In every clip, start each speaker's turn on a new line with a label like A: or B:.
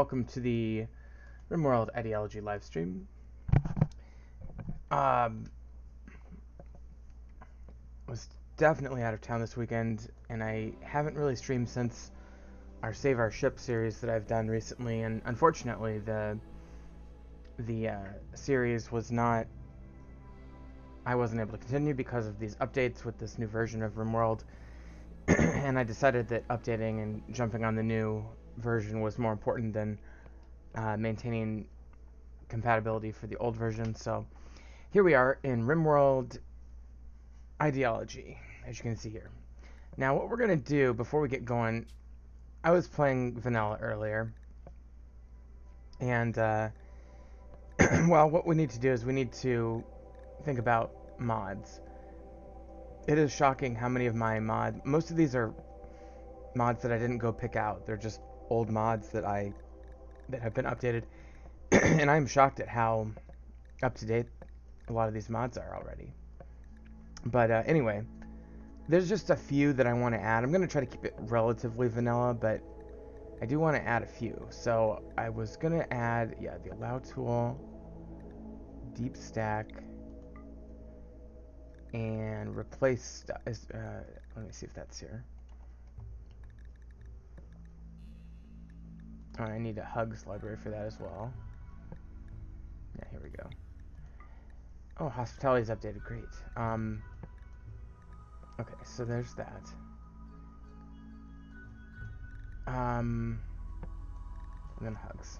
A: welcome to the Rimworld ideology livestream. Was definitely out of town this weekend, and I haven't really streamed since our Save Our Ship series that I've done recently, and unfortunately the series was not, I wasn't able to continue because of these updates with this new version of Rimworld, and I decided that updating and jumping on the new version was more important than maintaining compatibility for the old version. So here we are in Rimworld ideology, as you can see here. Now what we're going to do before we get going, I was playing vanilla earlier, and well, what we need to do is we need to think about mods. It is shocking how many of my most of these are mods that I didn't go pick out. They're just old mods that have been updated. And I'm shocked at how up to date a lot of these mods are already. But anyway, there's just a few that I want to add. I'm going to try to keep it relatively vanilla, but I do want to add a few. So I was going to add, the allow tool, deep stack, and replace stuff. Let me see if that's here. Oh, I need a hugs library for that as well. Yeah, here we go. Oh, hospitality's updated. Great. Okay, so there's that. And then hugs.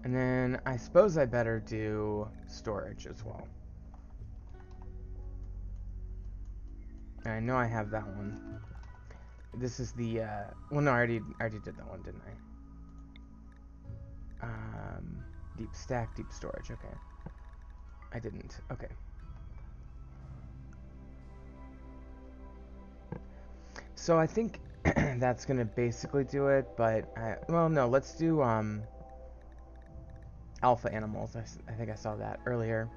A: And then I suppose I better do storage as well. And I know I have that one. This is the well, no, I already did that one, didn't I? Deep stack, deep storage. Okay, I didn't. Okay. So I think that's gonna basically do it. But well, no, let's do alpha animals. I think I saw that earlier.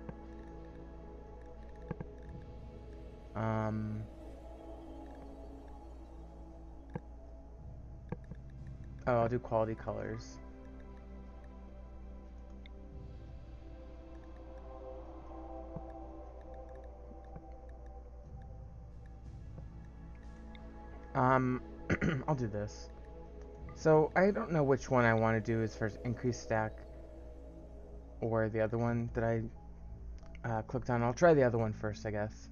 A: Oh, I'll do quality colors. I'll do this. So I don't know which one I want to do as far as increase stack or the other one that I clicked on. I'll try the other one first, I guess.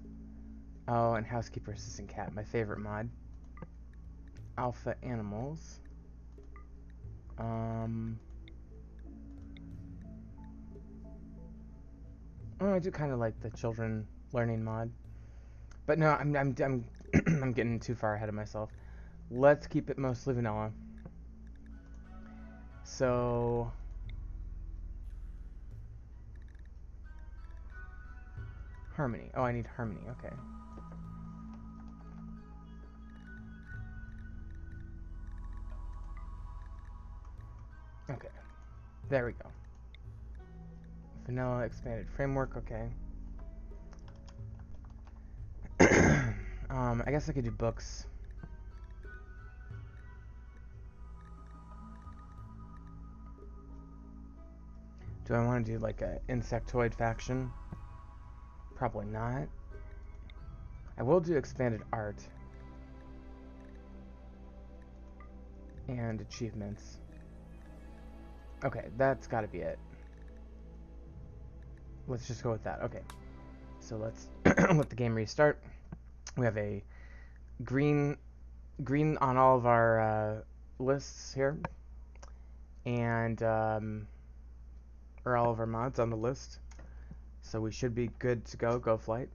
A: Oh, and housekeeper assistant cat, my favorite mod. Alpha animals. Oh, I do kind of like the children learning mod, but no, I'm I'm getting too far ahead of myself. Let's keep it mostly vanilla. So harmony. Oh, I need harmony. Okay. Okay. There we go. Vanilla expanded framework. Okay. I guess I could do books. Do I want to do like a insectoid faction? Probably not. I will do expanded art and achievements. Okay, that's got to be it. Let's just go with that. Okay, so let's let the game restart. We have a green on all of our lists here, and or all of our mods on the list. So we should be good to go. Go flight.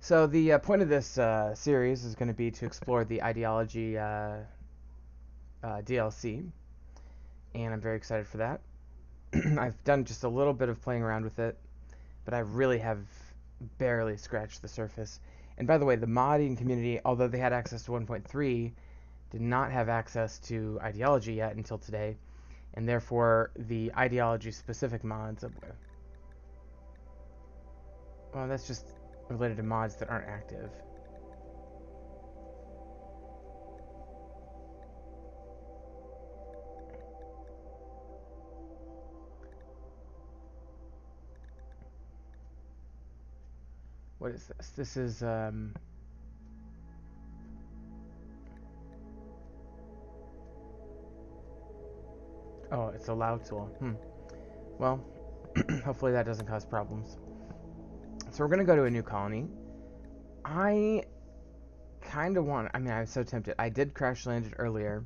A: So the point of this series is going to be to explore the ideology DLC, and I'm very excited for that. I've done just a little bit of playing around with it, but I really have barely scratched the surface. And by the way, the modding community, although they had access to 1.3, did not have access to ideology yet until today, and therefore the ideology specific mods well, that's just related to mods that aren't active. What is this? This is, oh, it's a loud tool. Well, hopefully that doesn't cause problems. So we're gonna go to a new colony. I kind of want, I mean, I'm so tempted. I did crash land it earlier,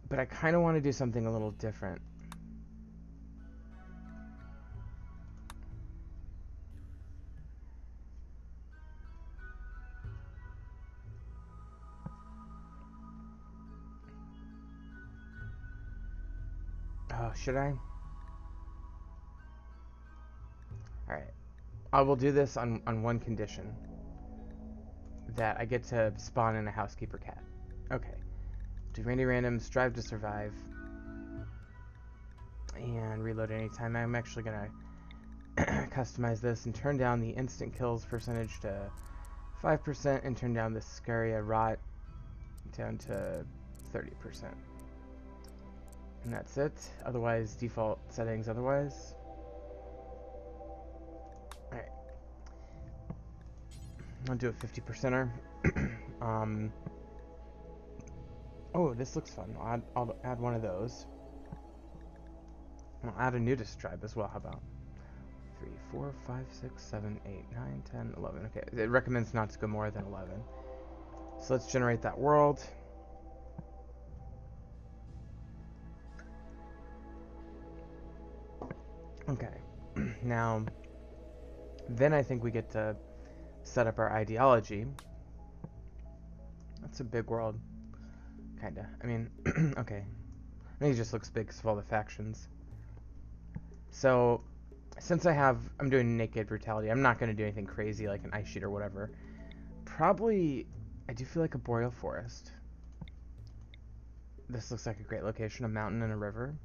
A: but I kind of want to do something a little different. Oh, should I? Alright. I will do this on one condition. That I get to spawn in a housekeeper cat. Okay. Do Randy Random, strive to survive. And reload anytime. I'm actually going to customize this and turn down the instant kills percentage to 5% and turn down the Scaria Rot down to 30%. And that's it. Otherwise, default settings otherwise. Alright. I'll do a 50%er. Oh, this looks fun. I'll add one of those. I'll add a nudist tribe as well. How about 3, 4, 5, 6, 7, 8, 9, 10, 11. Okay, it recommends not to go more than 11. So let's generate that world. Okay, now, then I think we get to set up our ideology. That's a big world, kinda. I mean, okay. I think it just looks big because of all the factions. So, since I'm doing naked brutality, I'm not going to do anything crazy like an ice sheet or whatever. Probably, I do feel like a boreal forest. This looks like a great location, a mountain and a river.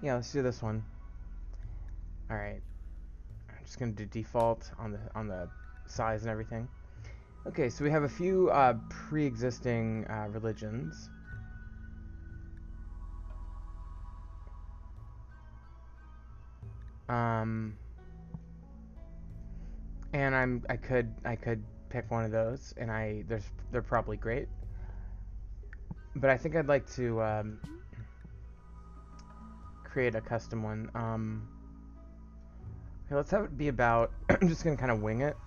A: Yeah, let's do this one. Alright. I'm just going to do default on the size and everything. Okay, so we have a few pre-existing religions. And I could pick one of those, and they're probably great. But I think I'd like to create a custom one. Okay, let's have it be about. I'm just gonna kind of wing it.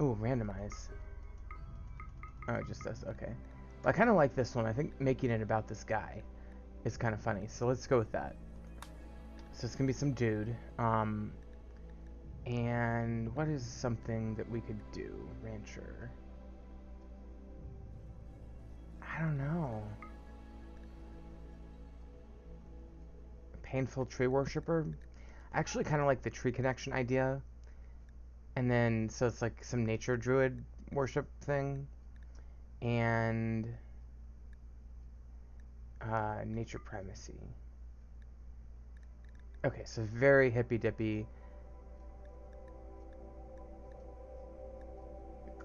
A: Ooh, randomize. Oh, it just does. Okay. I kind of like this one. I think making it about this guy is kind of funny. So let's go with that. So it's gonna be some dude. And what is something that we could do? Rancher. I don't know. Painful tree worshiper. I actually kind of like the tree connection idea. And then, so it's like some nature druid worship thing. And nature primacy. Okay, so very hippy-dippy.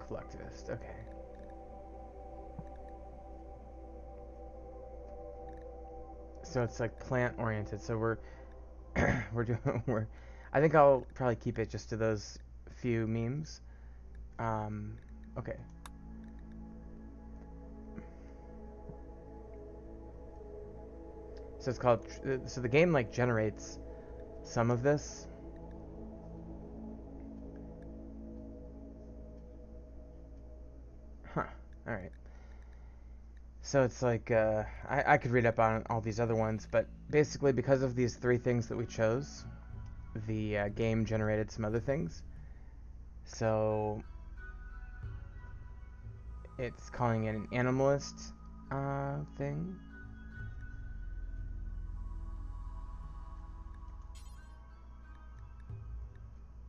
A: Collectivist, okay. So it's like plant-oriented. So we're I think I'll probably keep it just to those few memes. Okay. So it's called. So the game like generates some of this. Huh. All right. So it's like I could read up on all these other ones, but basically because of these three things that we chose, the game generated some other things. So it's calling it an animalist thing.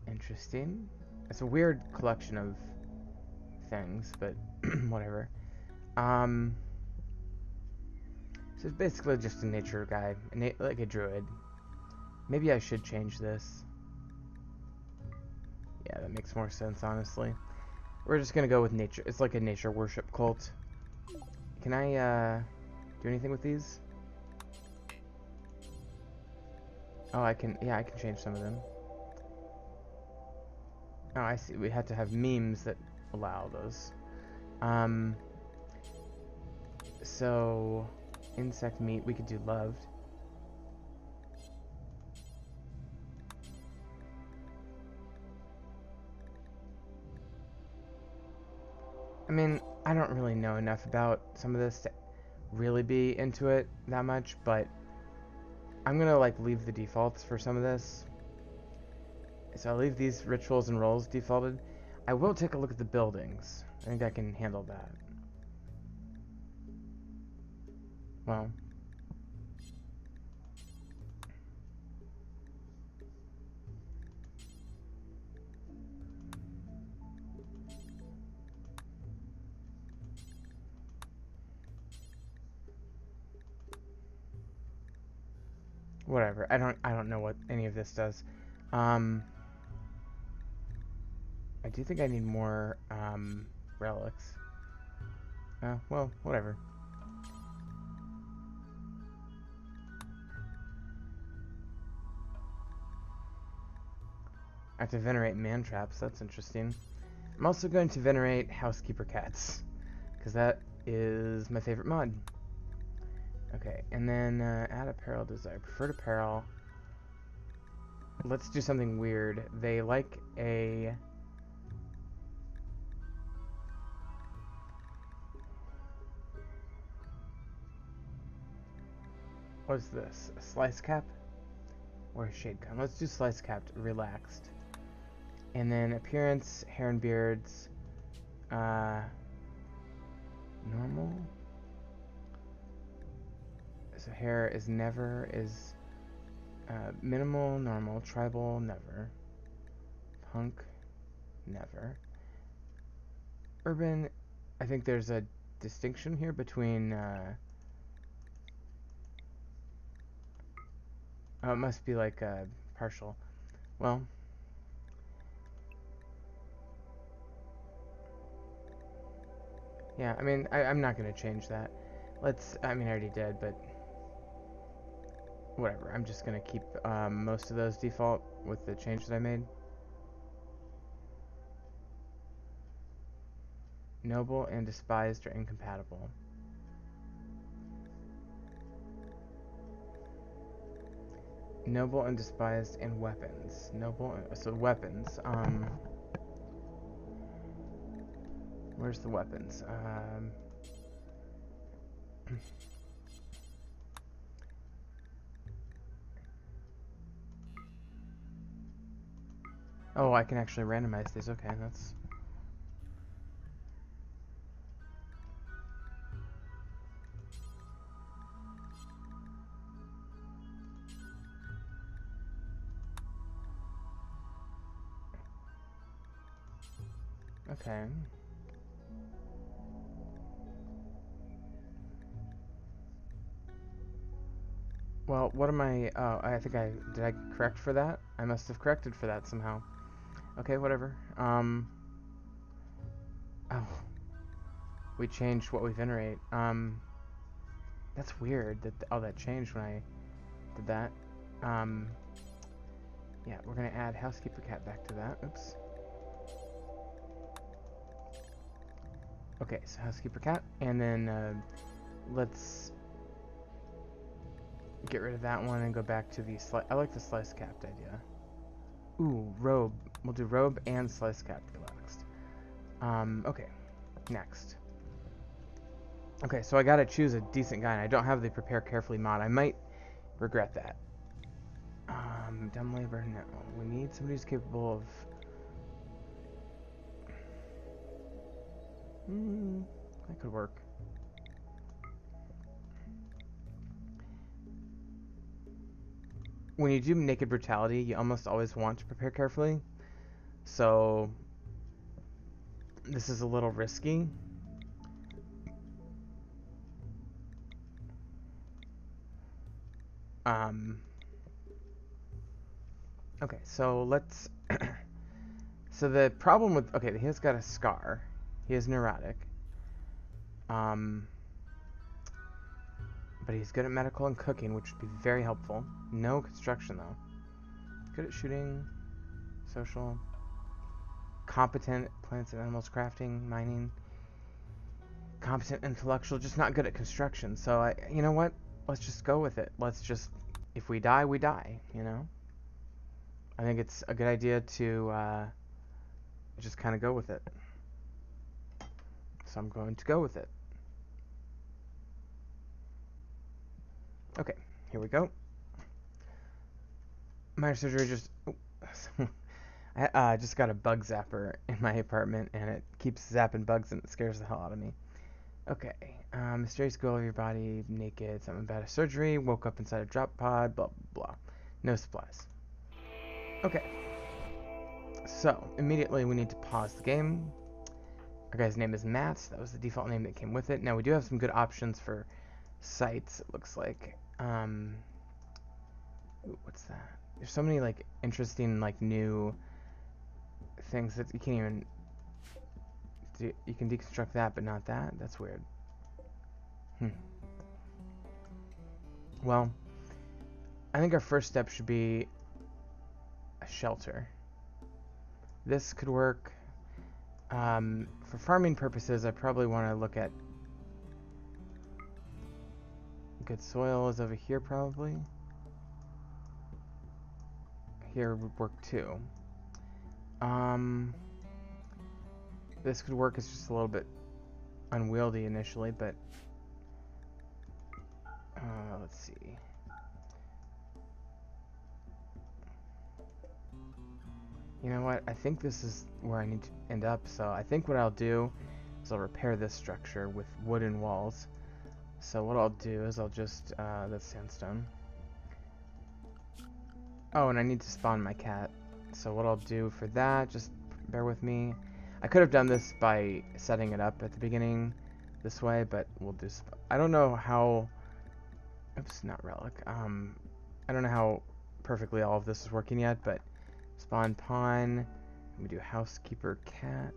A: Interesting. It's a weird collection of things, but whatever. So it's basically just a nature guy, like a druid. Maybe I should change this. Yeah, that makes more sense, honestly. We're just gonna go with nature. It's like a nature worship cult. Can I do anything with these? Oh, I can, yeah, I can change some of them. Oh, I see. We have to have memes that allow those. Um, so, insect meat, we could do loved. I mean, I don't really know enough about some of this to really be into it that much, but I'm gonna like leave the defaults for some of this. So I'll leave these rituals and roles defaulted. I will take a look at the buildings. I think I can handle that. Well, whatever. I don't know what any of this does. Um, I do think I need more relics. Well, whatever. I have to venerate man traps. That's interesting. I'm also going to venerate housekeeper cats because that is my favorite mod. Okay, and then add apparel desire. Preferred apparel. Let's do something weird. They like a... What's this? A slice cap? Or a shade cone? Let's do slice capped, relaxed. And then appearance, hair and beards. Normal? So hair is never, is minimal, normal, tribal, never. Punk, never. Urban, I think there's a distinction here between... oh, it must be like partial. Well... Yeah, I mean, I'm not going to change that. I mean, I already did, but... Whatever, I'm just going to keep most of those default with the change that I made. Noble and despised are incompatible. Noble and despised and weapons. So weapons. Where's the weapons? Oh, I can actually randomize these. Okay, that's... Okay. Well, what am I... Oh, I think did I correct for that? I must have corrected for that somehow. Okay, whatever. Oh. We changed what we venerate. That's weird that... Oh, that changed when I did that. Yeah, we're gonna add housekeeper cat back to that. Oops. Okay, so housekeeper cat, and then let's get rid of that one and go back to the slice. I like the slice capped idea. Ooh, robe. We'll do robe and slice capped relaxed. Okay, next. Okay, so I gotta choose a decent guy, and I don't have the prepare carefully mod. I might regret that. Dumb labor, no. We need somebody who's capable of... that could work. When you do naked brutality, you almost always want to prepare carefully. So, this is a little risky. Okay, so let's... So the problem with... Okay, he's got a scar. He is neurotic. But but he's good at medical and cooking, which would be very helpful. No construction, though. Good at shooting, social, competent plants and animals, crafting, mining, competent intellectual, just not good at construction. So, you know what? Let's just go with it. Let's just, if we die, we die, you know? I think it's a good idea to just kind of go with it. So I'm going to go with it. Okay, here we go. Minor surgery just... Oh, I just got a bug zapper in my apartment, and it keeps zapping bugs, and it scares the hell out of me. Okay, mysterious go over your body, naked, something about a surgery, woke up inside a drop pod, blah, blah, blah. No supplies. Okay. So, immediately we need to pause the game. Our guy's name is Matt. That was the default name that came with it. Now, we do have some good options for sites, it looks like. Ooh, what's that? There's so many, like, interesting, like, new things that you can't even... You can deconstruct that, but not that? That's weird. Well, I think our first step should be a shelter. This could work. For farming purposes, I probably want to look at good soil is over here, probably. Here would work too. This could work. It's just a little bit unwieldy initially, but let's see. You know what? I think this is where I need to end up, so I think what I'll do is I'll repair this structure with wooden walls. So what I'll do is I'll just, that's sandstone. Oh, and I need to spawn my cat. So what I'll do for that, just bear with me. I could have done this by setting it up at the beginning this way, but we'll do, I don't know how, oops, not relic. I don't know how perfectly all of this is working yet, but spawn pawn, we do housekeeper cat,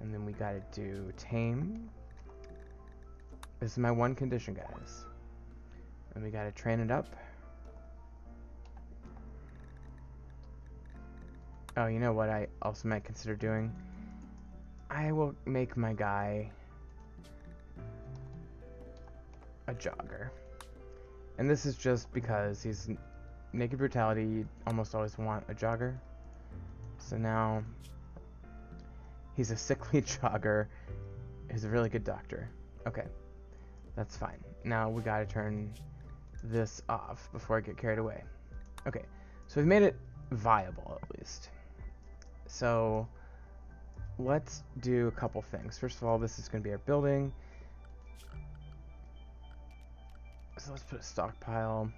A: and then we gotta do tame. This is my one condition, guys. And we gotta train it up. Oh, you know what I also might consider doing? I will make my guy a jogger. And this is just because he's naked brutality, you almost always want a jogger. So now he's a sickly jogger who's a really good doctor. Okay, that's fine. Now we gotta turn this off before I get carried away. Okay, so we've made it viable at least. So let's do a couple things. First of all, this is going to be our building. So let's put a stockpile.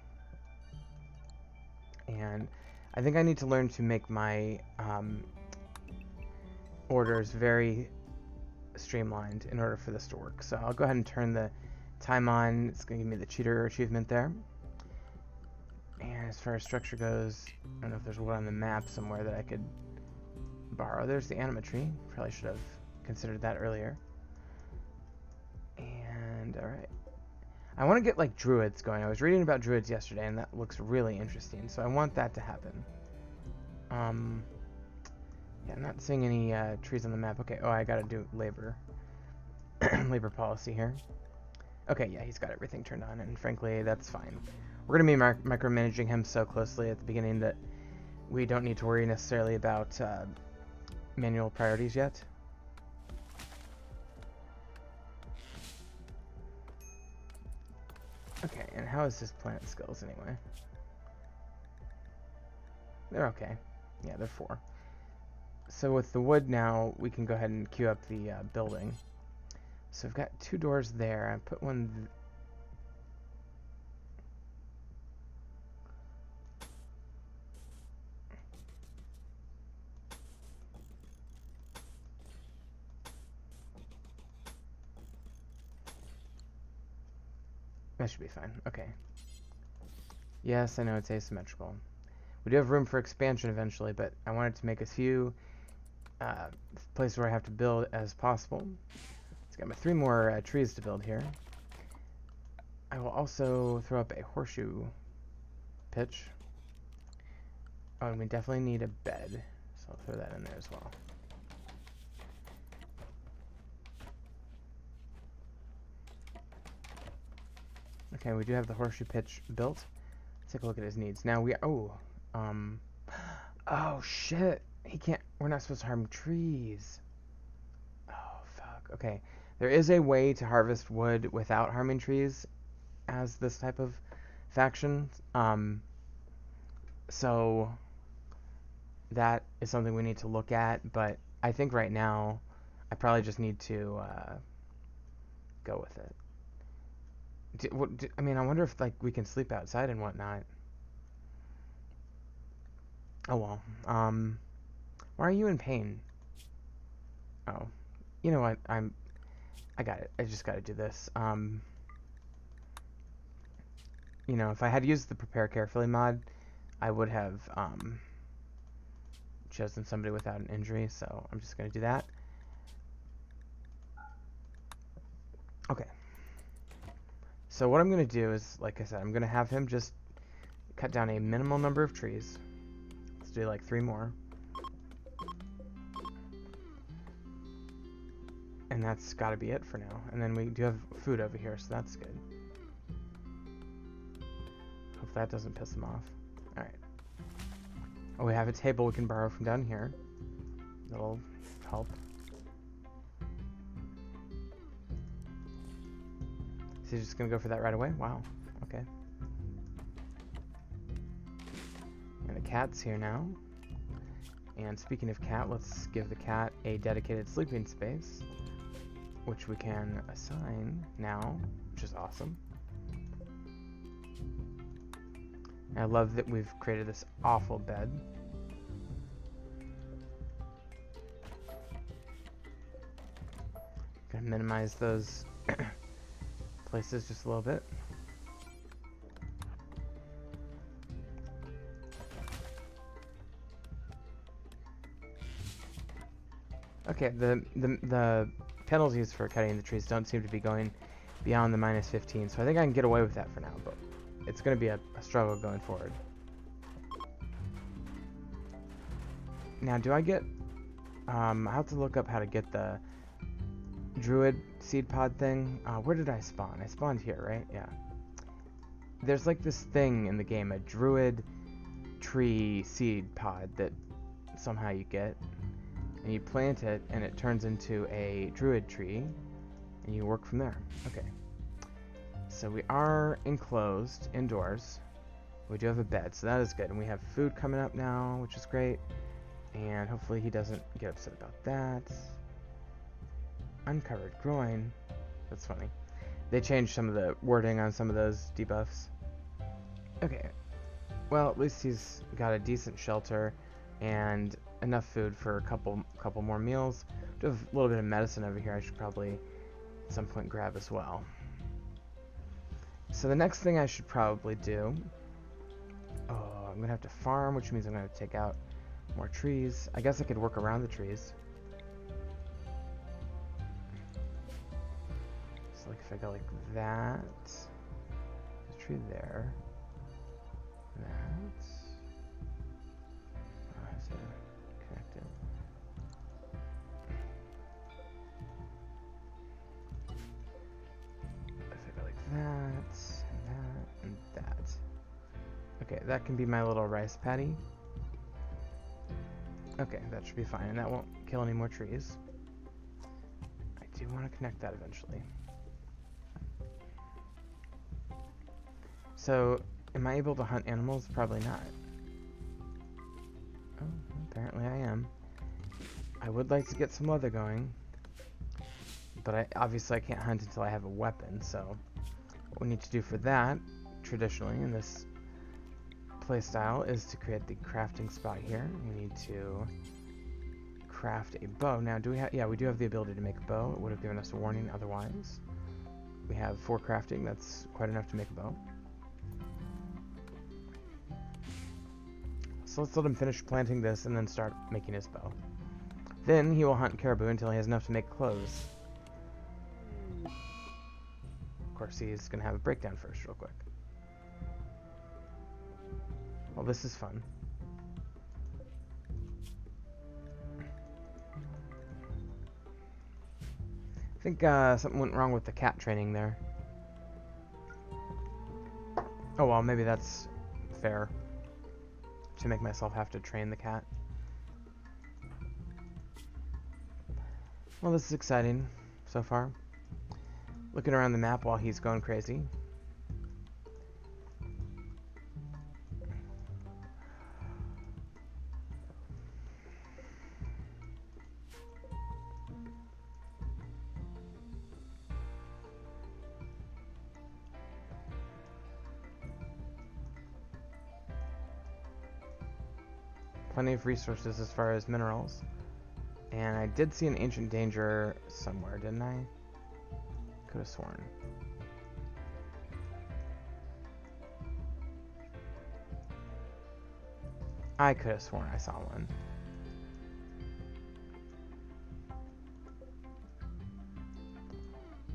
A: And I think I need to learn to make my orders very streamlined in order for this to work. So I'll go ahead and turn the time on. It's going to give me the cheater achievement there. And as far as structure goes, I don't know if there's one on the map somewhere that I could borrow. There's the anima tree. Probably should have considered that earlier. And alright. I want to get like druids going. I was reading about druids yesterday and that looks really interesting. So I want that to happen. Yeah, I'm not seeing any trees on the map. Okay, oh, I gotta do labor. Labor policy here. Okay, yeah, he's got everything turned on, and frankly, that's fine. We're gonna be micromanaging him so closely at the beginning that we don't need to worry necessarily about manual priorities yet. Okay, and how is his plant skills anyway? They're okay. Yeah, they're 4. So with the wood now, we can go ahead and queue up the building. So I've got 2 doors there. I put one... That should be fine. Okay. Yes, I know it's asymmetrical. We do have room for expansion eventually, but I wanted to make as few places where I have to build as possible. It's got my 3 more trees to build here. I will also throw up a horseshoe pitch. Oh, and we definitely need a bed, so I'll throw that in there as well. Okay, we do have the horseshoe pitch built. Let's take a look at his needs. Now we oh shit. He can't. We're not supposed to harm trees. Oh fuck. Okay, there is a way to harvest wood without harming trees, as this type of faction. So that is something we need to look at. But I think right now, I probably just need to go with it. I mean, I wonder if like we can sleep outside and whatnot. Oh well. Why are you in pain? Oh, you know what? I got it. I just got to do this. You know, if I had used the prepare carefully mod, I would have chosen somebody without an injury. So I'm just gonna do that. Okay. So what I'm gonna do is, like I said, I'm gonna have him just cut down a minimal number of trees. Let's do like 3 more. And that's got to be it for now. And then we do have food over here, so that's good. Hope that doesn't piss them off. Alright. Oh, we have a table we can borrow from down here. That'll help. So you're just gonna go for that right away? Wow. Okay. And the cat's here now. And speaking of cat, let's give the cat a dedicated sleeping space, which we can assign now, which is awesome. I love that we've created this awful bed. Gonna minimize those places just a little bit. Okay, the penalties for cutting the trees don't seem to be going beyond the -15, so I think I can get away with that for now, but it's going to be a struggle going forward. Now, do I get... I have to look up how to get the druid seed pod thing. Where did I spawn? I spawned here, right? Yeah. There's like this thing in the game, a druid tree seed pod that somehow you get. And you plant it, and it turns into a druid tree, and you work from there. Okay. So we are enclosed, indoors. We do have a bed, so that is good. And we have food coming up now, which is great. And hopefully he doesn't get upset about that. Uncovered groin. That's funny. They changed some of the wording on some of those debuffs. Okay. Well, at least he's got a decent shelter and enough food for a couple more meals. We have a little bit of medicine over here I should probably at some point grab as well. So the next thing I should probably do... Oh, I'm going to have to farm, which means I'm going to take out more trees. I guess I could work around the trees. So like if I go like that... There's a tree there. That... Oh, I have to connect it. If I go like that, and that. Okay, that can be my little rice paddy. Okay, that should be fine, and that won't kill any more trees. I do want to connect that eventually. So, am I able to hunt animals? Probably not. Oh, apparently I am. I would like to get some leather going, but obviously I can't hunt until I have a weapon, so what we need to do for that, traditionally in this playstyle, is to create the crafting spot here. We need to craft a bow. Now, do we have... Yeah, we do have the ability to make a bow. It would have given us a warning otherwise. We have 4 crafting. That's quite enough to make a bow. So let's let him finish planting this and then start making his bow. Then he will hunt caribou until he has enough to make clothes. Of course, he's gonna have a breakdown first, real quick. Well, this is fun. I think something went wrong with the cat training there. Oh well, maybe that's fair. To make myself have to train the cat. Well, this is exciting so far. Looking around the map while he's going crazy. Plenty of resources as far as minerals. And I did see an ancient danger somewhere, didn't I? Could have sworn. I could have sworn I saw one.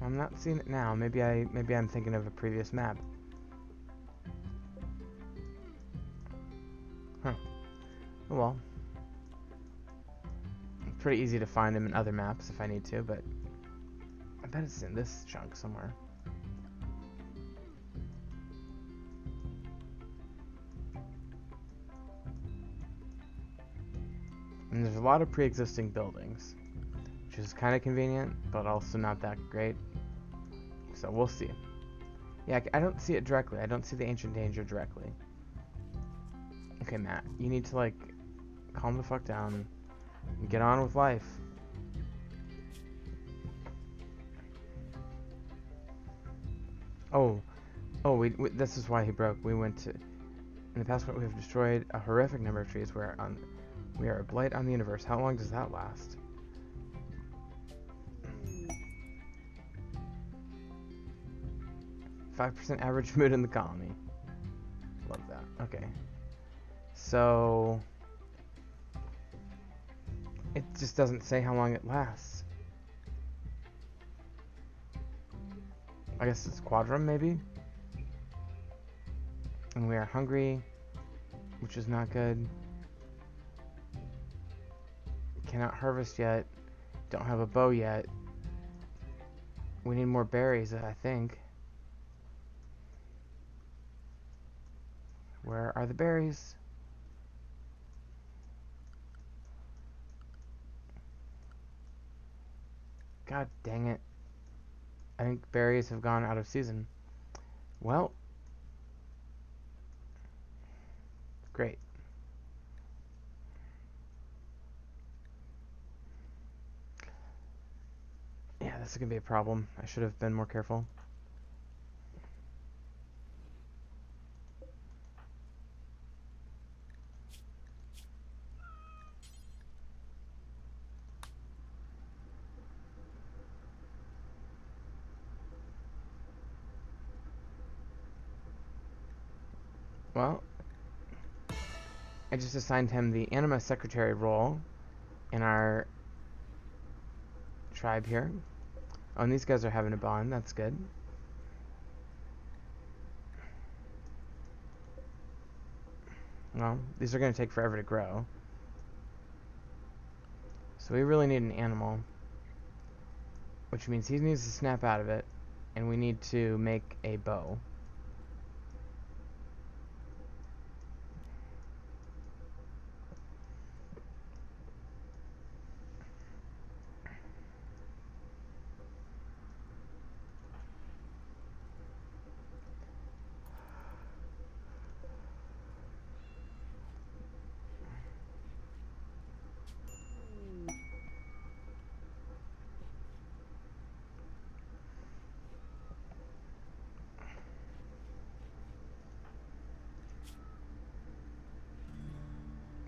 A: I'm not seeing it now. Maybe I'm thinking of a previous map. Huh. Oh well. It's pretty easy to find them in other maps if I need to, but I bet it's in this chunk somewhere. And there's a lot of pre-existing buildings, which is kind of convenient, but also not that great. So we'll see. Yeah, I don't see it directly. I don't see the ancient danger directly. Okay, Matt, you need to, like, calm the fuck down and get on with life. Oh, we this is why he broke. We went to... In the past, we have destroyed a horrific number of trees. We are a blight on the universe. How long does that last? %, average mood in the colony. Love that. Okay. So... It just doesn't say how long it lasts. I guess it's quadrum, maybe? And we are hungry, which is not good. Cannot harvest yet. Don't have a bow yet. We need more berries, I think. Where are the berries? God dang it. I think berries have gone out of season. Well. Great. Yeah, this is going to be a problem. I should have been more careful. Well, I just assigned him the Anima Secretary role in our tribe here. Oh, and these guys are having a bond. That's good. Well, these are going to take forever to grow. So we really need an animal. Which means he needs to snap out of it. And we need to make a bow.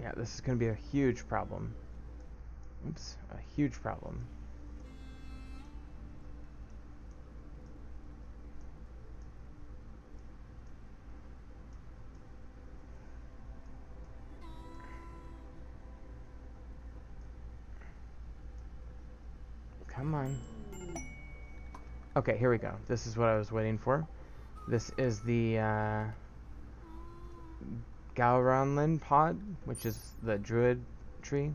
A: Yeah, this is going to be a huge problem. Oops, a huge problem. Come on. Okay, here we go. This is what I was waiting for. This is the Gowronlin pod, which is the druid tree.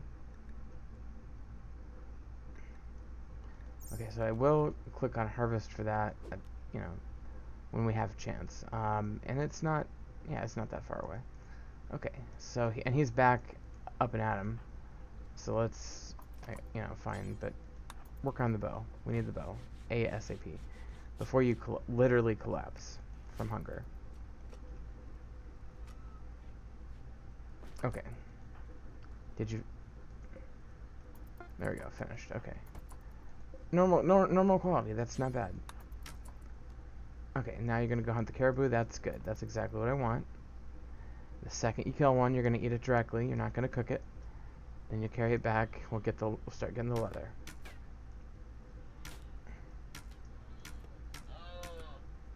A: Okay, so I will click on harvest for that, you know, when we have a chance. And it's not, yeah, it's not that far away. Okay, so and he's back up and at him. So let's, you know, fine, but work on the bow. We need the bow ASAP before you literally collapse from hunger. Okay. Did you? There we go. Finished. Okay. Normal quality. That's not bad. Okay, now you're gonna go hunt the caribou. That's good. That's exactly what I want. The second you kill one, you're gonna eat it directly. You're not gonna cook it. Then you carry it back. We'll start getting the leather.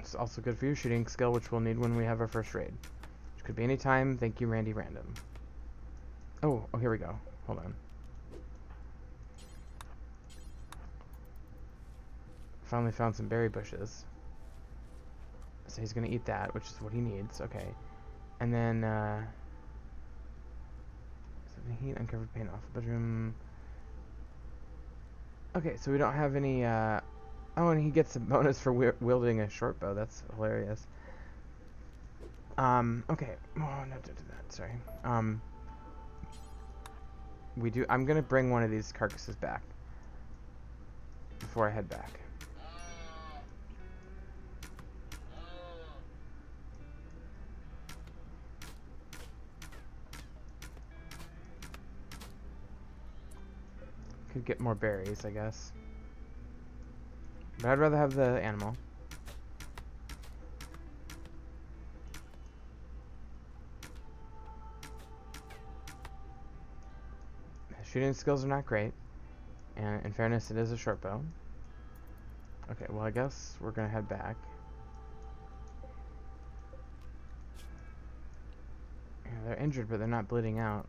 A: It's also good for your shooting skill, which we'll need when we have our first raid. Which could be any time. Thank you, Randy Random. Oh, here we go. Hold on. Finally found some berry bushes. So he's gonna eat that, which is what he needs. Okay. And then, heat, uncovered paint off the bedroom. Okay, so we don't have any, oh, and he gets a bonus for wielding a short bow. That's hilarious. Okay. Oh, no, don't do that. Sorry. I'm gonna bring one of these carcasses back before I head back. Could get more berries, I guess. But I'd rather have the animal. Shooting skills are not great. And in fairness, it is a short bow. Okay, well, I guess we're gonna head back. Yeah, they're injured, but they're not bleeding out.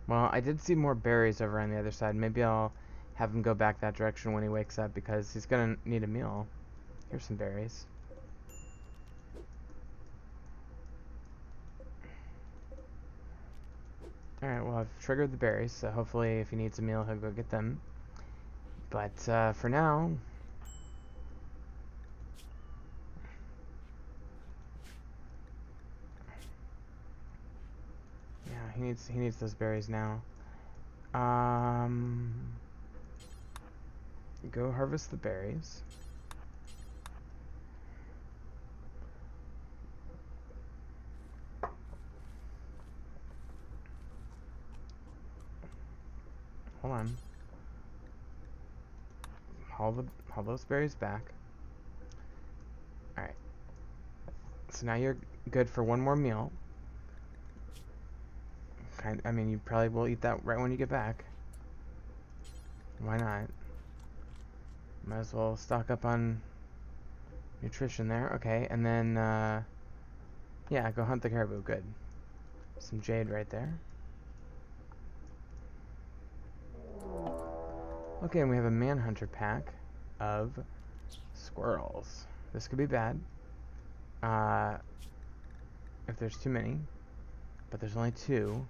A: Well, I did see more berries over on the other side. Maybe I'll have him go back that direction when he wakes up, because he's gonna need a meal. Here's some berries. Alright, well, I've triggered the berries, so hopefully if he needs a meal, he'll go get them. But for now, yeah, he needs those berries now. Go harvest the berries. Hold on. Haul those berries back. Alright. So now you're good for one more meal. I mean, you probably will eat that right when you get back. Why not? Might as well stock up on nutrition there. Okay, and then, yeah, go hunt the caribou. Good. Some jade right there. Okay, and we have a manhunter pack of squirrels. This could be bad. If there's too many. But there's only 2.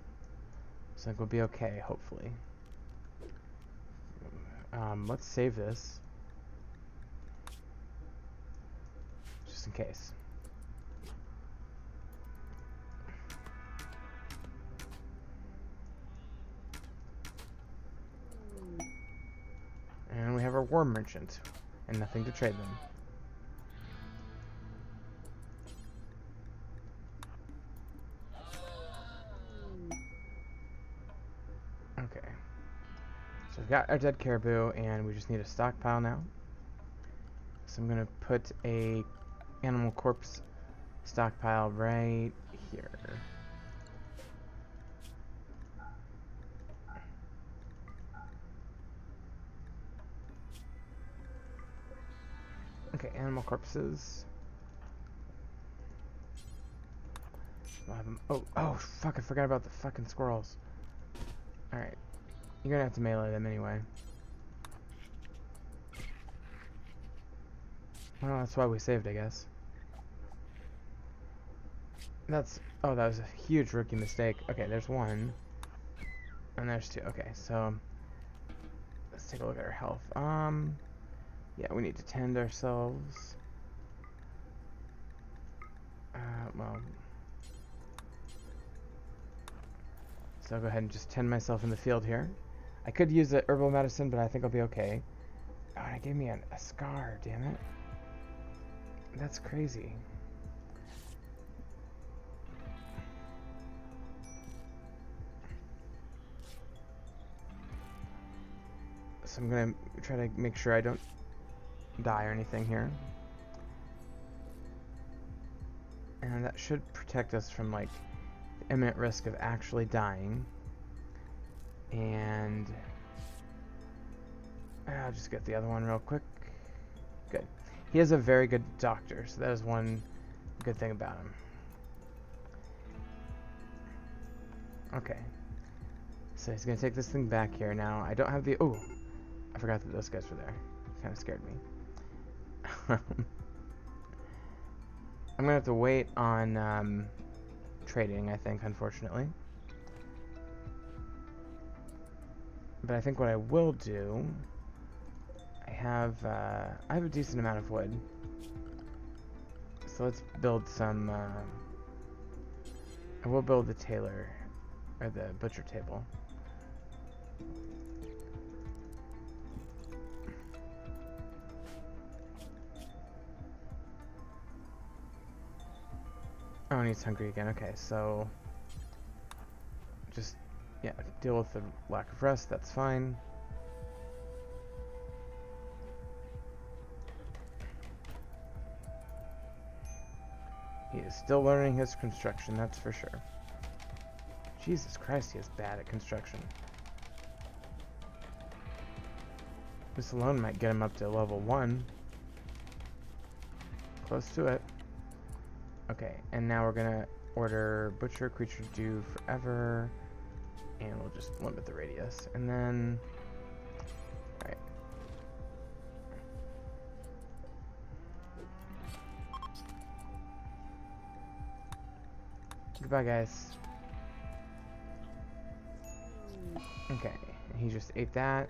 A: So I think we'll be okay, hopefully. Let's save this. Just in case. And we have our war merchant. And nothing to trade them. Okay. So we've got our dead caribou, and we just need a stockpile now. So I'm gonna put a animal corpse stockpile right here. Okay, animal corpses. We'll have them. Oh, fuck! I forgot about the fucking squirrels. All right, you're gonna have to melee them anyway. Well, that's why we saved, I guess. Oh, that was a huge rookie mistake. Okay, there's one. And there's two. Okay, so let's take a look at our health. Yeah, we need to tend ourselves. Well, so I'll go ahead and just tend myself in the field here. I could use a herbal medicine, but I think I'll be okay. Oh, and it gave me a scar, damn it. That's crazy. So I'm gonna try to make sure I don't die or anything here. And that should protect us from, like, the imminent risk of actually dying. And I'll just get the other one real quick. Good. He is a very good doctor, so that is one good thing about him. Okay. So he's going to take this thing back here now. I don't have the... Oh! I forgot that those guys were there. Kind of scared me. I'm going to have to wait on trading, I think, unfortunately. But I think what I will do... I have a decent amount of wood. So let's build some... I will build the tailor... or the butcher table. Oh, and he's hungry again. Okay, so just, yeah, deal with the lack of rest. That's fine. He is still learning his construction, that's for sure. Jesus Christ, he is bad at construction. This alone might get him up to level 1. Close to it. Okay, and now we're gonna order butcher creature do forever, and we'll just limit the radius, and then, alright. Goodbye, guys. Okay, he just ate that,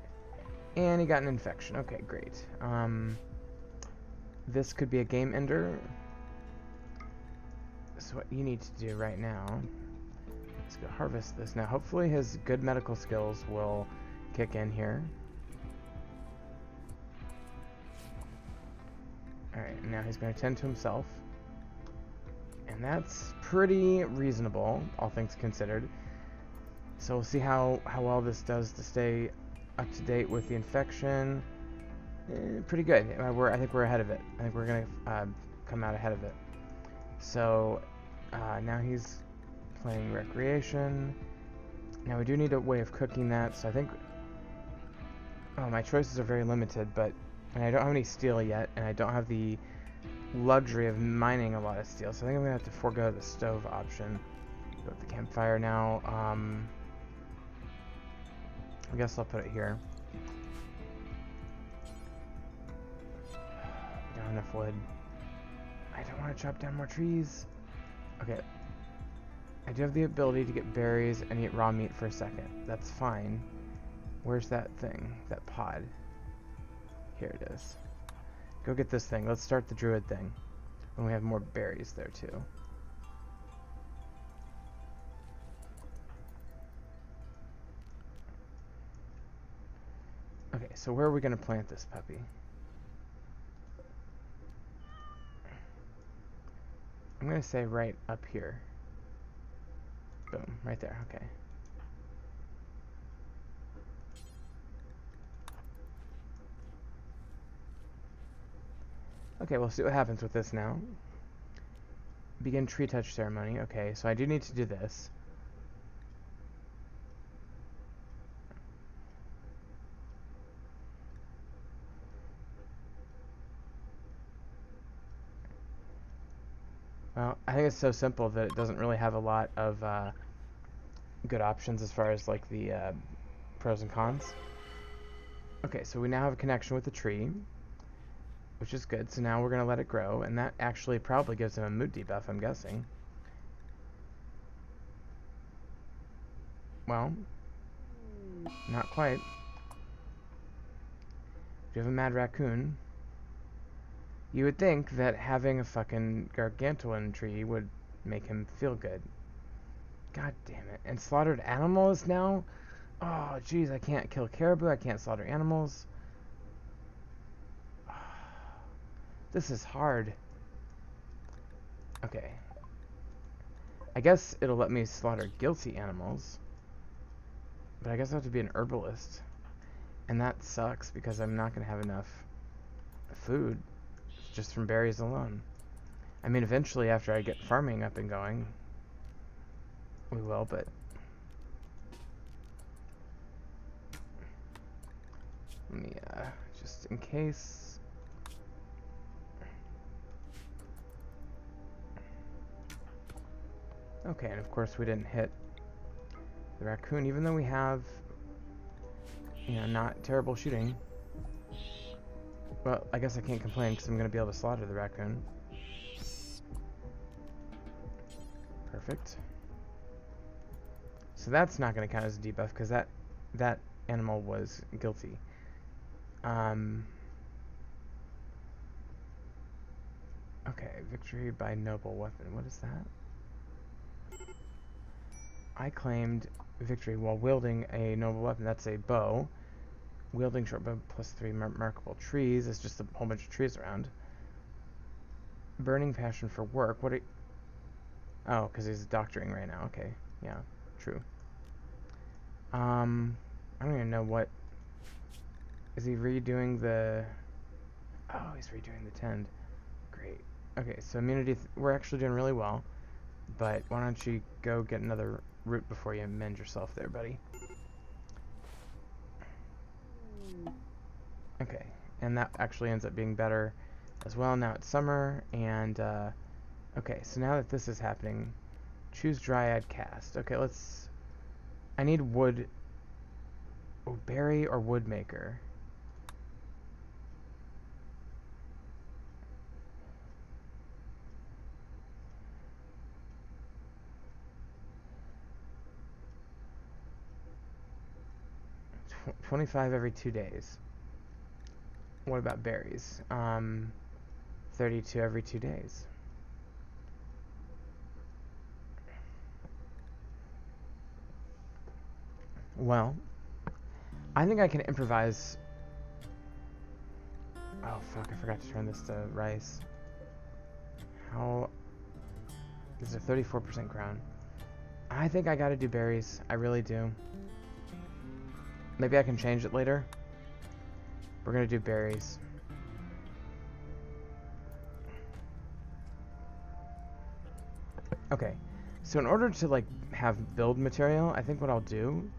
A: and he got an infection. Okay, great. This could be a game ender. So what you need to do right now is go harvest this. Now hopefully his good medical skills will kick in here. Alright, now he's going to tend to himself. And that's pretty reasonable, all things considered. So we'll see how well this does to stay up to date with the infection. Pretty good. I think we're ahead of it. I think we're going to come out ahead of it. So now he's playing recreation. Now we do need a way of cooking that, so I think... Oh, my choices are very limited, and I don't have any steel yet, and I don't have the luxury of mining a lot of steel, so I think I'm going to have to forego the stove option. Go with the campfire now. I guess I'll put it here. Don't have enough wood. I don't want to chop down more trees. Okay. I do have the ability to get berries and eat raw meat for a second. That's fine. Where's that thing? That pod? Here it is. Go get this thing. Let's start the druid thing. And we have more berries there too. Okay, so where are we going to plant this puppy? I'm going to say right up here. Boom, right there, okay. Okay, we'll see what happens with this now. Begin tree touch ceremony. Okay, so I do need to do this. Well, I think it's so simple that it doesn't really have a lot of good options as far as like the pros and cons. Okay, so we now have a connection with the tree, which is good. So now we're going to let it grow, and that actually probably gives him a mood debuff, I'm guessing. Well, not quite. We have a mad raccoon. You would think that having a fucking gargantuan tree would make him feel good. God damn it. And slaughtered animals now? Oh, jeez, I can't kill caribou. I can't slaughter animals. This is hard. Okay. I guess it'll let me slaughter guilty animals. But I guess I have to be an herbalist. And that sucks because I'm not going to have enough food just from berries alone. I mean, eventually after I get farming up and going, we will, but... Let me, just in case... Okay, and of course we didn't hit the raccoon, even though we have, you know, not terrible shooting. Well, I guess I can't complain because I'm going to be able to slaughter the raccoon. Perfect. So that's not going to count as a debuff because that animal was guilty. Okay, victory by noble weapon. What is that? I claimed victory while wielding a noble weapon. That's a bow. Wielding short bow plus 3 remarkable trees. It's just a whole bunch of trees around. Burning passion for work. What are... Oh, because he's doctoring right now. Okay. Yeah, true. I don't even know what... Is he redoing the... Oh, he's redoing the tend. Great. Okay, so immunity... We're actually doing really well. But why don't you go get another root before you mend yourself there, buddy. Okay, and that actually ends up being better as well. Now it's summer, and okay, so now that this is happening, choose Dryad Cast. Okay, let's... I need wood... Oh, berry or wood maker. Tw 25 every 2 days. What about berries? 32 every 2 days. Well, I think I can improvise. Oh fuck, I forgot to turn this to rice. How... This is a 34% ground. I think I gotta do berries. I really do. Maybe I can change it later. We're gonna do berries. Okay, so in order to like have build material, I think what I'll do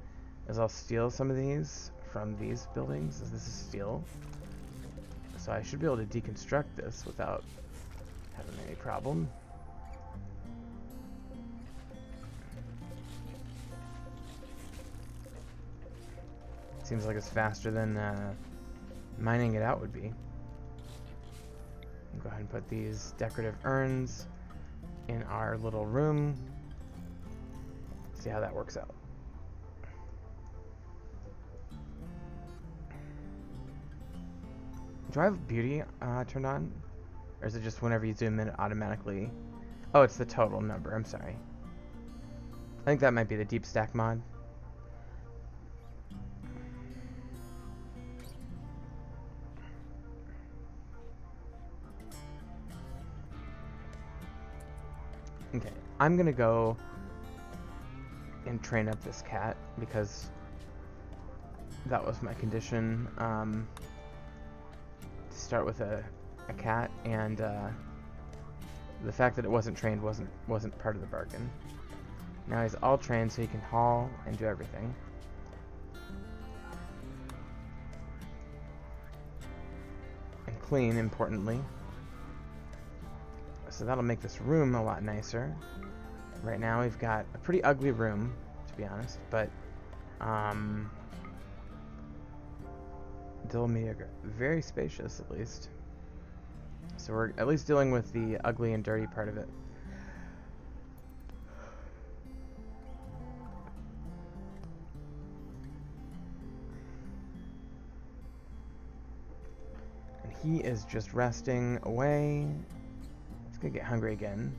A: is I'll steal some of these from these buildings, as this is steel. So I should be able to deconstruct this without having any problem. Seems like it's faster than mining it out would be. Go ahead and put these decorative urns in our little room. See how that works out. Do I have beauty turned on? Or is it just whenever you zoom in it automatically? Oh, it's the total number. I'm sorry. I think that might be the deep stack mod. Okay, I'm gonna go and train up this cat because that was my condition. To start with a cat, and the fact that it wasn't trained wasn't part of the bargain. Now he's all trained, so he can haul and do everything. And clean, importantly. So that'll make this room a lot nicer. Right now we've got a pretty ugly room, to be honest, but still very spacious at least. So we're at least dealing with the ugly and dirty part of it. And he is just resting away. He's gonna get hungry again.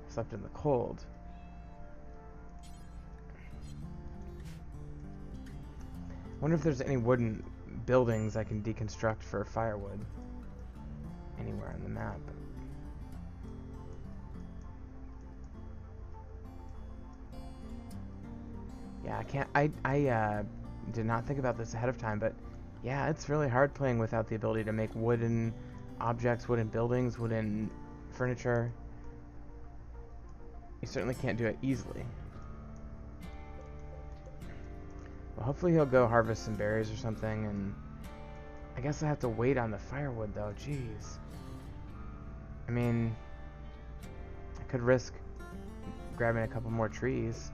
A: Slept in the cold. I wonder if there's any wooden buildings I can deconstruct for firewood anywhere on the map. Yeah, I did not think about this ahead of time, but yeah, it's really hard playing without the ability to make wooden objects, wooden buildings, wooden furniture. You certainly can't do it easily. Well, hopefully he'll go harvest some berries or something, and I guess I have to wait on the firewood though, jeez. I mean, I could risk grabbing a couple more trees.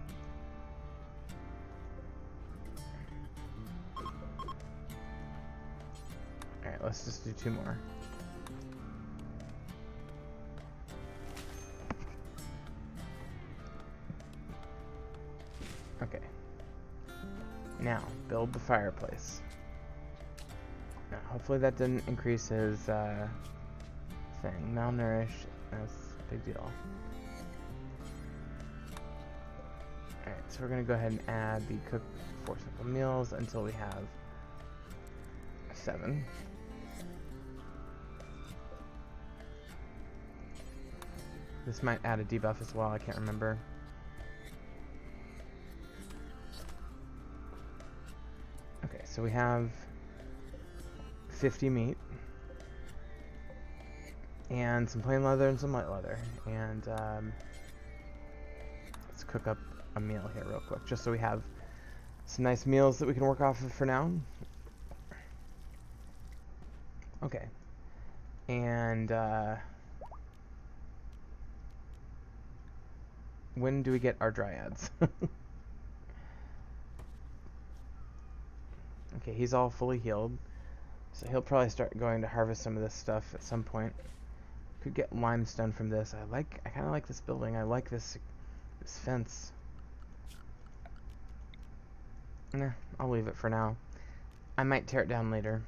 A: Alright, let's just do 2 more. Okay. Now, build the fireplace. Now, hopefully that didn't increase his thing. Malnourished, that's a big deal. Alright, so we're going to go ahead and add the cook 4 simple meals until we have 7. This might add a debuff as well, I can't remember. Okay, so we have 50 meat, and some plain leather and some light leather, and let's cook up a meal here real quick, just so we have some nice meals that we can work off of for now. Okay, and when do we get our dryads? Okay, he's all fully healed, so he'll probably start going to harvest some of this stuff at some point. Could get limestone from this. I kind of like this building. I like this fence. Nah, I'll leave it for now. I might tear it down later.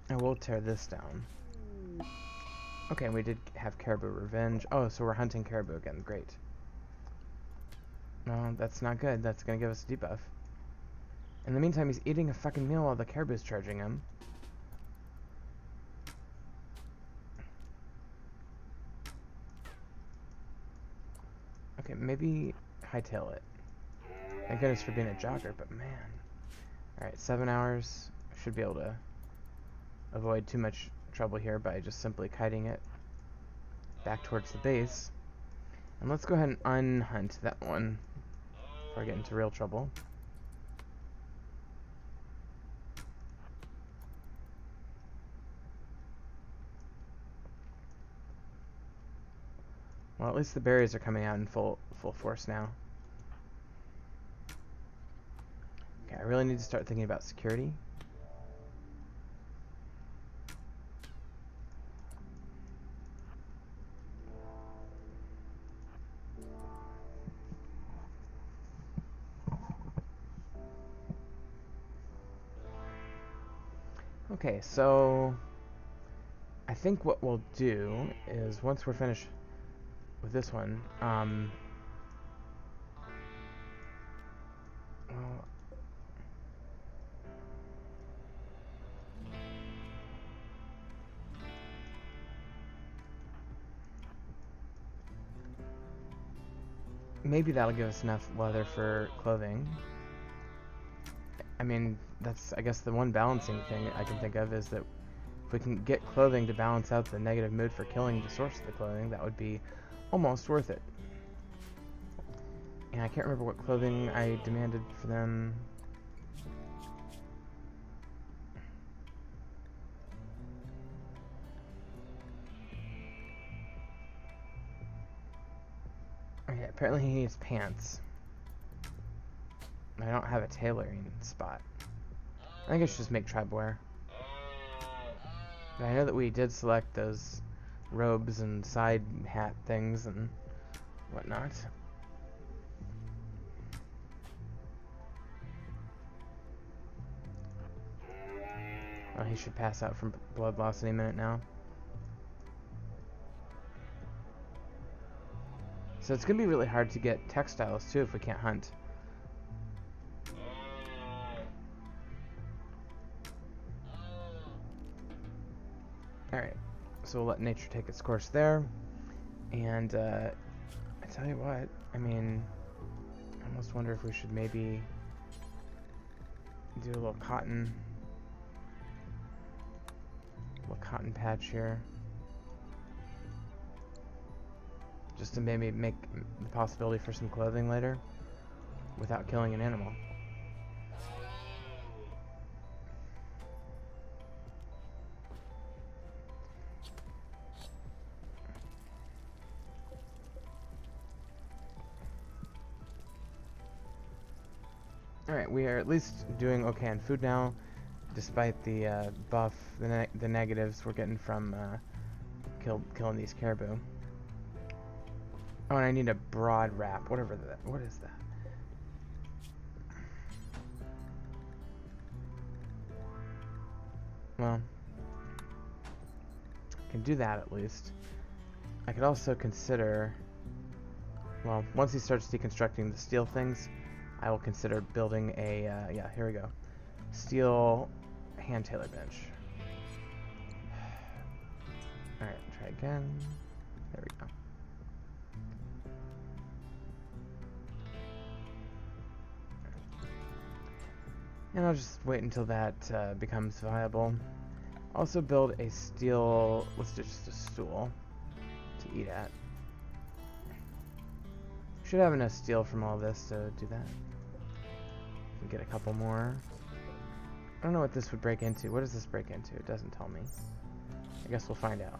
A: I will tear this down. Okay, we did have caribou revenge. Oh, so we're hunting caribou again. Great. No, that's not good. That's gonna give us a debuff. In the meantime, he's eating a fucking meal while the caribou's charging him. Okay, maybe hightail it. Thank goodness for being a jogger, but man. Alright, 7 hours. Should be able to avoid too much trouble here by just simply kiting it back towards the base. And let's go ahead and unhunt that one before I get into real trouble. Well, at least the berries are coming out in full force now. Okay, I really need to start thinking about security. Okay, so I think what we'll do is once we're finished with this one, well, maybe that'll give us enough leather for clothing. I mean, that's, I guess, the one balancing thing I can think of is that if we can get clothing to balance out the negative mood for killing the source of the clothing, that would be almost worth it. And I can't remember what clothing I demanded for them. Okay, apparently he needs pants. I don't have a tailoring spot. I think I should just make tribe wear. But I know that we did select those robes and side hat things and whatnot. Oh, he should pass out from blood loss any minute now. So it's going to be really hard to get textiles too if we can't hunt. Alright, so we'll let nature take its course there. And I tell you what, I mean, I almost wonder if we should maybe do a little cotton patch here. Just to maybe make the possibility for some clothing later without killing an animal. Alright, we are at least doing okay on food now, despite the buff, the negatives we're getting from killing these caribou. Oh, and I need a broad wrap, whatever that. What is that? Well, I can do that at least. I could also consider, well, once he starts deconstructing the steel things, I will consider building a, yeah, here we go. Steel hand tailor bench. Alright, try again. There we go. And I'll just wait until that becomes viable. Also build a steel, let's do just a stool to eat at. Should have enough steel from all this to do that. We get a couple more. I don't know what this would break into. What does this break into? It doesn't tell me. I guess we'll find out.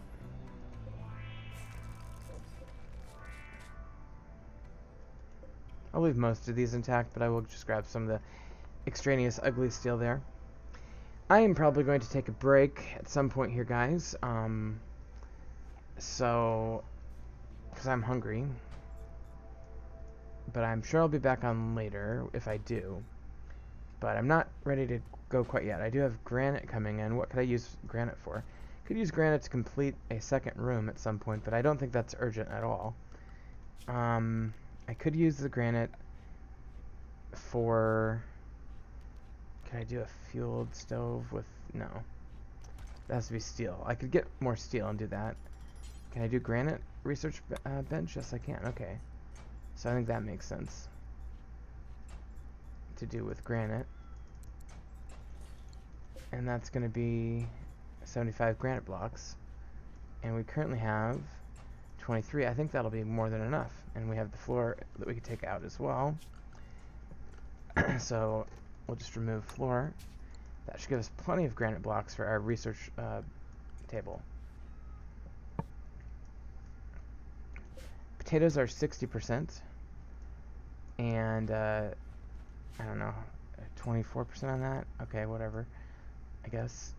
A: I'll leave most of these intact, but I will just grab some of the extraneous ugly steel there. I am probably going to take a break at some point here, guys. So, because I'm hungry. But I'm sure I'll be back on later if I do. But I'm not ready to go quite yet. I do have granite coming in. What could I use granite for? Could use granite to complete a second room at some point, but I don't think that's urgent at all. I could use the granite for... Can I do a fueled stove with... No. That has to be steel. I could get more steel and do that. Can I do granite research bench? Yes, I can. Okay. So I think that makes sense to do with granite. And that's going to be 75 granite blocks. And we currently have 23. I think that'll be more than enough. And we have the floor that we could take out as well. So we'll just remove floor. That should give us plenty of granite blocks for our research table. Potatoes are 60%. And, I don't know, 24% on that? Okay, whatever, I guess.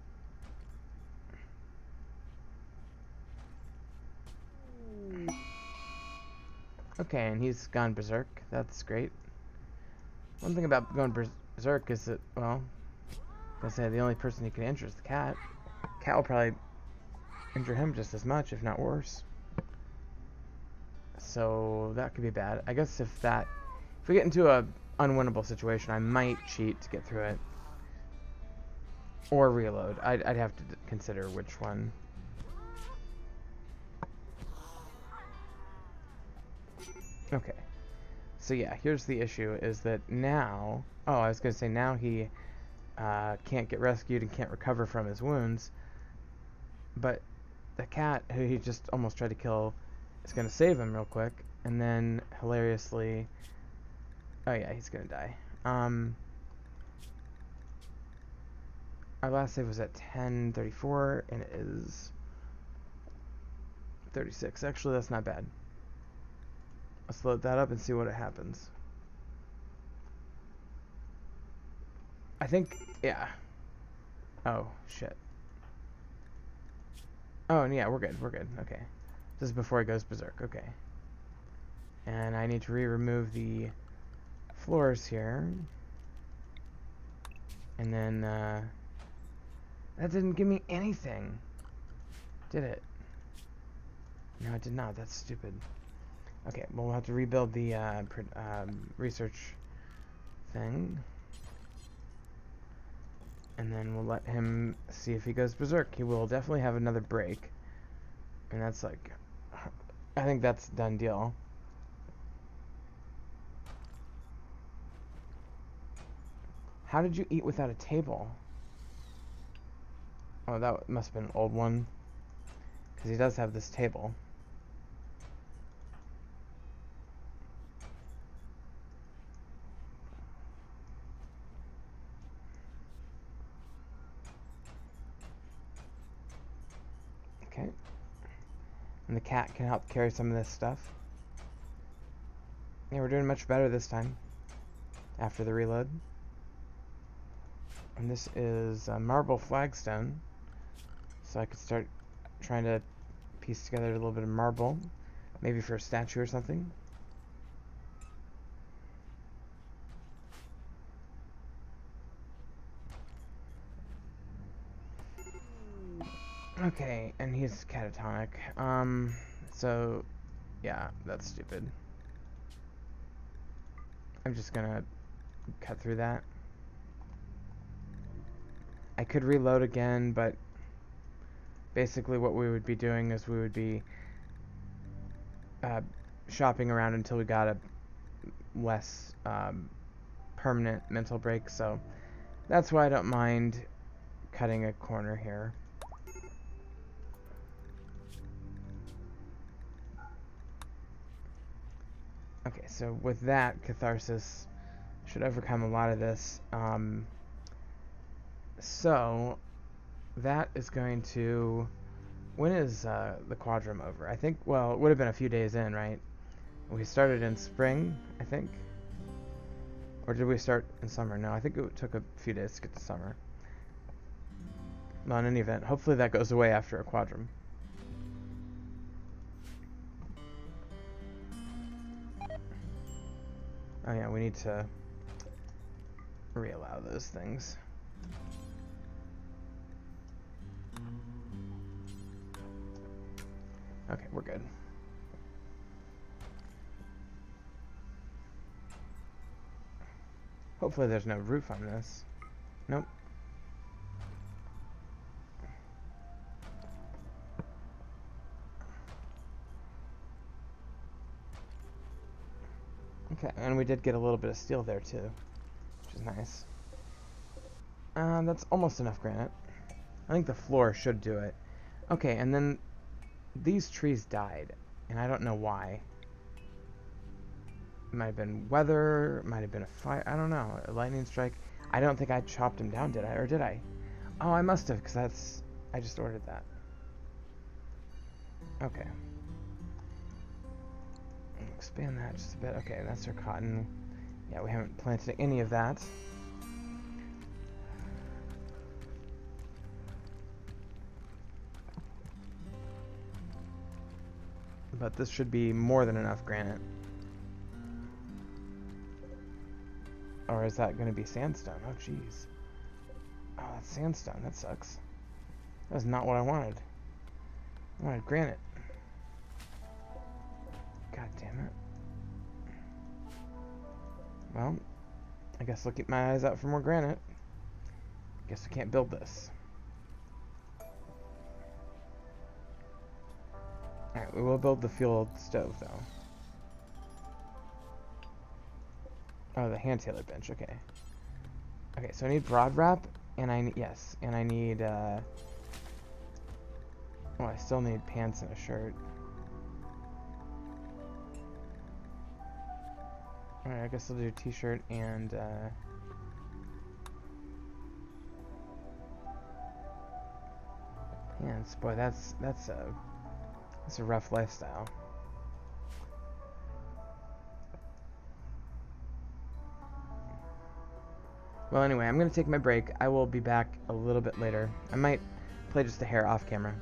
A: Okay, and he's gone berserk. That's great. One thing about going berserk is that, well, I say the only person he can injure is the cat. Cat will probably injure him just as much, if not worse. So that could be bad. I guess if we get into a unwinnable situation, I might cheat to get through it. Or reload. I'd have to consider which one. Okay. So yeah, here's the issue, is that now... Oh, I was going to say now he can't get rescued and can't recover from his wounds. But the cat, who he just almost tried to kill, is going to save him real quick. And then, hilariously... Oh yeah, he's going to die. Our last save was at 10:34, and it is 36. Actually, that's not bad. Let's load that up and see what happens. I think, yeah. Oh, shit. Oh, and yeah, we're good, okay. This is before he goes berserk, okay. And I need to remove the floors here. And then, that didn't give me anything. Did it? No, it did not. That's stupid. Okay, well, we'll have to rebuild the research thing. And then we'll let him see if he goes berserk. He will definitely have another break. And that's like... I think that's a done deal. How did you eat without a table? Oh, that must have been an old one. Because he does have this table. Okay. And the cat can help carry some of this stuff. Yeah, we're doing much better this time. After the reload. And this is a marble flagstone. So I could start trying to piece together a little bit of marble. Maybe for a statue or something. Okay, and he's catatonic. So, yeah, that's stupid. I'm just gonna cut through that. I could reload again, but basically what we would be doing is we would be shopping around until we got a less permanent mental break, so that's why I don't mind cutting a corner here. Okay, so with that, catharsis should overcome a lot of this. So that is going to... When is the quadrum over? I think, well, it would have been a few days in, right? We started in spring, I think. Or did we start in summer? No, I think it took a few days to get to summer. Well, in any event, hopefully that goes away after a quadrum. Oh yeah, we need to reallow those things. Okay, we're good. Hopefully there's no roof on this. Nope. Okay, and we did get a little bit of steel there too, which is nice. That's almost enough granite. I think the floor should do it. Okay, and then these trees died, and I don't know why. It might have been weather, it might have been a fire, I don't know, a lightning strike. I don't think I chopped them down, did I? Or did I? Oh, I must have, because I just ordered that. Okay. Expand that just a bit. Okay, that's our cotton. Yeah, we haven't planted any of that. But this should be more than enough granite. Or is that going to be sandstone? Oh, jeez. Oh, that's sandstone. That sucks. That's not what I wanted. I wanted granite. God damn it. Well, I guess I'll keep my eyes out for more granite. Guess I can't build this. Alright, we will build the fuel stove, though. Oh, the hand tailor bench, okay. Okay, so I need broad wrap, and I need, yes, and I need, Oh, I still need pants and a shirt. Alright, I guess I'll do a t-shirt and pants. Boy, that's a rough lifestyle. Well, anyway, I'm gonna take my break. I will be back a little bit later. I might play just a hair off camera.